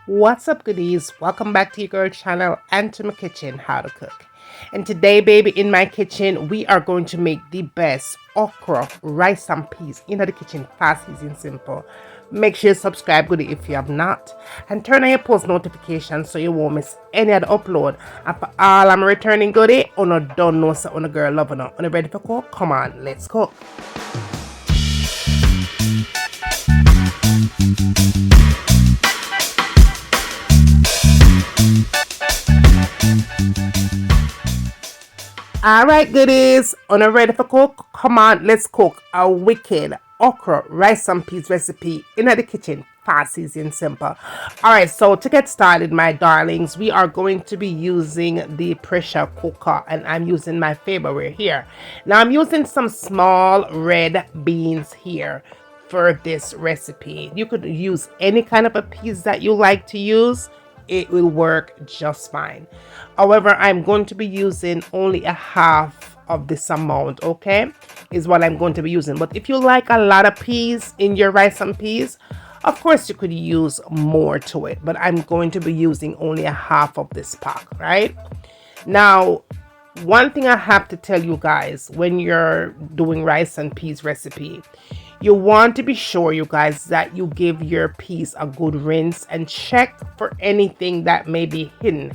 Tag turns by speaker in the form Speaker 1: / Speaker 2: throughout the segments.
Speaker 1: What's up, goodies? Welcome back to your girl channel and to my kitchen, How to Cook. And today, baby, in my kitchen, we are going to make the best okra, rice and peas in the kitchen, fast, easy, and simple. Make sure you subscribe, goodie, if you have not, and turn on your post notifications so you won't miss any other upload. And for all I'm returning goodie, on a don't know so on a girl loving her. On a ready for cook? Come on, let's cook. Alright, goodies, on a ready for cook? Come on, let's cook a wicked okra rice and peas recipe in the kitchen. Fast, easy, and simple. Alright, so to get started, my darlings, we are going to be using the pressure cooker, and I'm using my favorite here. Now, I'm using some small red beans here for this recipe. You could use any kind of a peas that you like to use. It will work just fine. However, I'm going to be using only a half of this amount, okay, is what I'm going to be using. But if you like a lot of peas in your rice and peas, of course you could use more to it, but I'm going to be using only a half of this pack, right? Now, one thing I have to tell you guys, when you're doing rice and peas recipe, you want to be sure, you guys, that you give your peas a good rinse and check for anything that may be hidden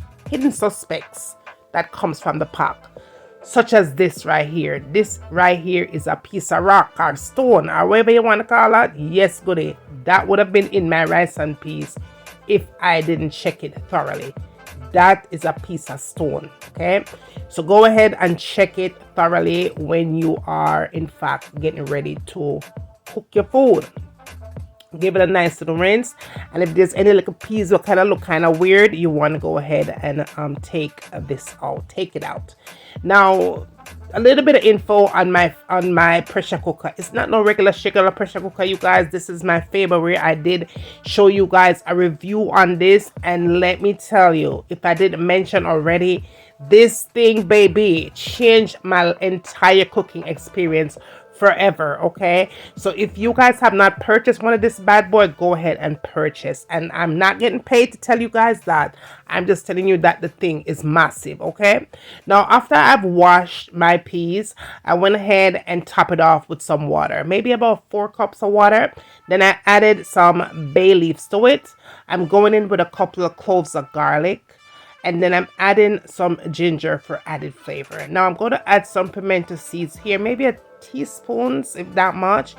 Speaker 1: suspects that comes from the pack, such as this right here. This right here is a piece of rock or stone, or whatever you want to call it. Yes, goody, that would have been in my rice and peas if I didn't check it thoroughly. That is a piece of stone, okay? So go ahead and check it thoroughly when you are in fact getting ready to cook your food. Give it a nice little rinse, and if there's any little peas that kind of look kind of weird, you want to go ahead and take this out, take it out. Now, a little bit of info on my pressure cooker. It's not no regular pressure cooker, you guys. This is my favorite. I did show you guys a review on this, and let me tell you, if I didn't mention already, this thing, baby, changed my entire cooking experience forever. Okay, so if you guys have not purchased one of this bad boy, go ahead and purchase. And I'm not getting paid to tell you guys that. I'm just telling you that the thing is massive. Okay, now after I've washed my peas, I went ahead and top it off with some water, maybe about 4 cups of water. Then I added some bay leaves to it. I'm going in with a couple of cloves of garlic, and then I'm adding some ginger for added flavor. Now I'm going to add some pimento seeds here, maybe a teaspoons, if that much.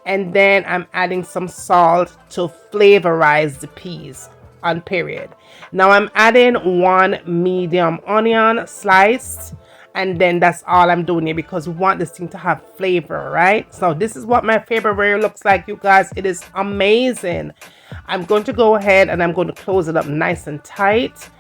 Speaker 1: And then I'm adding some salt to flavorize the peas on period. Now I'm adding 1 medium onion sliced, and then that's all I'm doing here because we want this thing to have flavor, right? So this is what my favorite looks like, you guys. It is amazing. I'm going to go ahead and I'm going to close it up nice and tight.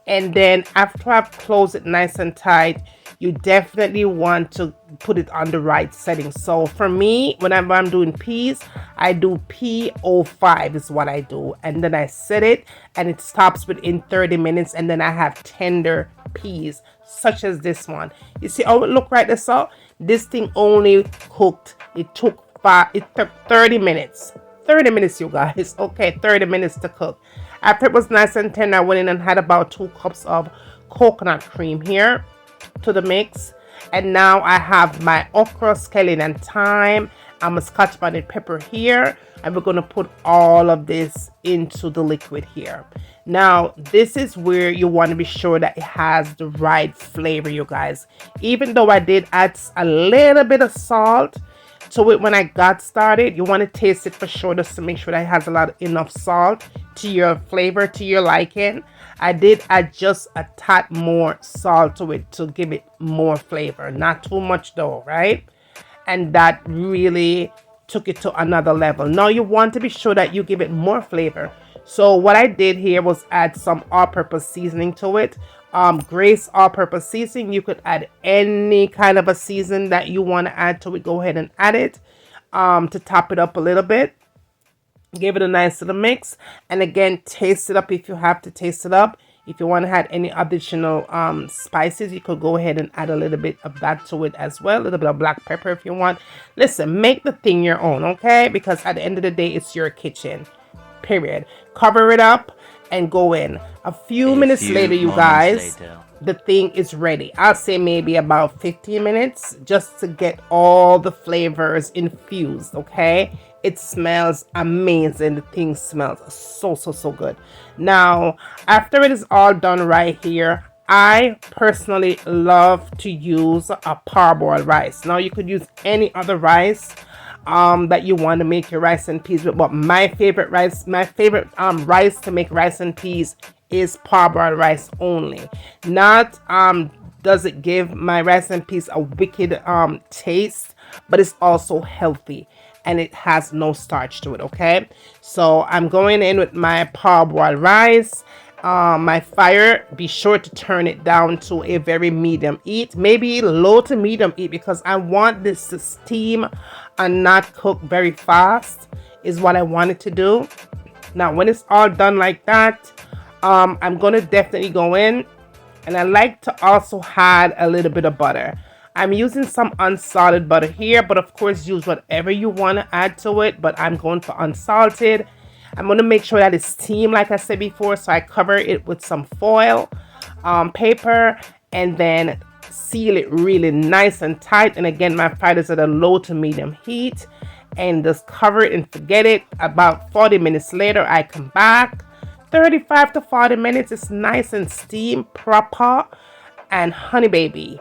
Speaker 1: And then after I've closed it nice and tight, you definitely want to put it on the right setting. So for me, whenever I'm doing peas, I do P05 is what I do. And then I set it and it stops within 30 minutes. And then I have tender peas, such as this one. You see how it look right there? So this thing only cooked, it took 30 minutes. 30 minutes, you guys. Okay, 30 minutes to cook. After it was nice and tender, I went in and had about 2 cups of coconut cream here to the mix. And now I have my okra, scallion, and thyme. I'm a scotch bonnet pepper here, and we're going to put all of this into the liquid here. Now this is where you want to be sure that it has the right flavor, you guys. Even though I did add a little bit of salt to it when I got started, you want to taste it for sure, just to make sure that it has enough salt to your flavor, to your liking. I did add just a tad more salt to it to give it more flavor, not too much though, right? And that really took it to another level. Now you want to be sure that you give it more flavor. So what I did here was add some all-purpose seasoning to it. Grace all-purpose seasoning. You could add any kind of a season that you want to add to it. Go ahead and add it to top it up a little bit. Give it a nice little mix, and again, taste it up if you have to taste it up. If you want to add any additional spices, you could go ahead and add a little bit of that to it as well. A little bit of black pepper if you want. Listen, make the thing your own, okay? Because at the end of the day, it's your kitchen, period. Cover it up and go in. A few
Speaker 2: A
Speaker 1: minutes later,
Speaker 2: few
Speaker 1: you
Speaker 2: moments
Speaker 1: guys,
Speaker 2: later.
Speaker 1: the thing is ready. I'll say maybe about 15 minutes just to get all the flavors infused, okay? It smells amazing. The thing smells so good. Now, after it is all done right here, I personally love to use a parboiled rice. Now, you could use any other rice that you want to make your rice and peas with, but my favorite rice to make rice and peas is parboiled rice only. Not does it give my rice and peas a wicked taste, but it's also healthy and it has no starch to it. Okay, so I'm going in with my parboiled rice. My fire, be sure to turn it down to a very medium heat, maybe low to medium heat, because I want this to steam and not cook very fast is what I wanted to do. Now when it's all done like that, I'm gonna definitely go in, and I like to also add a little bit of butter. I'm using some unsalted butter here, but of course use whatever you want to add to it, but I'm going for unsalted. I'm going to make sure that it's steamed like I said before, so I cover it with some foil paper and then seal it really nice and tight. And again, my fire is at a low to medium heat, and just cover it and forget it. About 40 minutes later, I come back. 35 to 40 minutes. It's nice and steamed proper, and honey baby,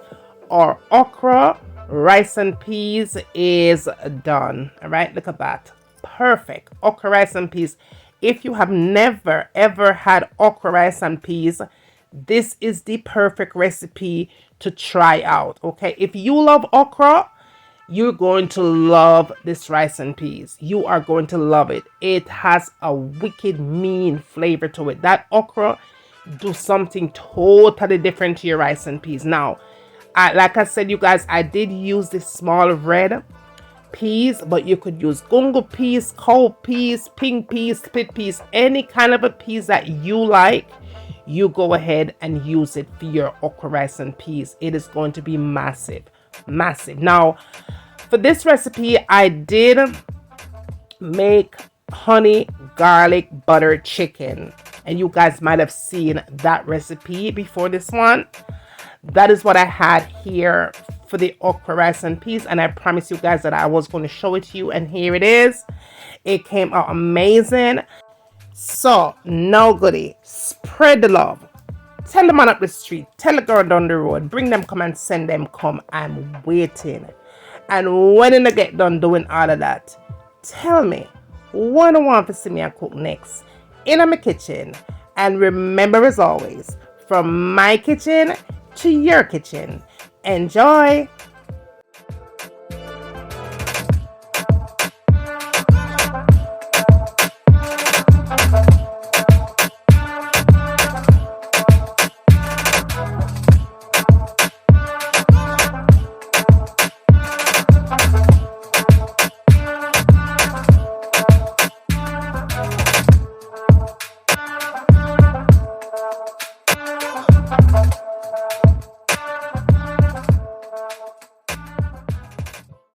Speaker 1: or okra rice and peas is done. All right, look at that. Perfect okra rice and peas. If you have never ever had okra rice and peas, this is the perfect recipe to try out. Okay, if you love okra, you're going to love this rice and peas. You are going to love it. It has a wicked mean flavor to it. That okra do something totally different to your rice and peas. Now, like I said, you guys, I did use this small red peas, but you could use gungo peas, cold peas, pink peas, split peas, any kind of a peas that you like. You go ahead and use it for your okra rice and peas. It is going to be massive. Now, for this recipe, I did make honey garlic butter chicken, and you guys might have seen that recipe before this one. That is what I had here for the okra rice and peas, and I promised you guys that I was going to show it to you, and here it is. It came out amazing. So now goodie, spread the love. Tell the man up the street, tell the girl down the road, bring them come and send them come. I'm waiting. And when I get done doing all of that, tell me what I want to see me cook next in my kitchen. And remember, as always, from my kitchen to your kitchen, enjoy.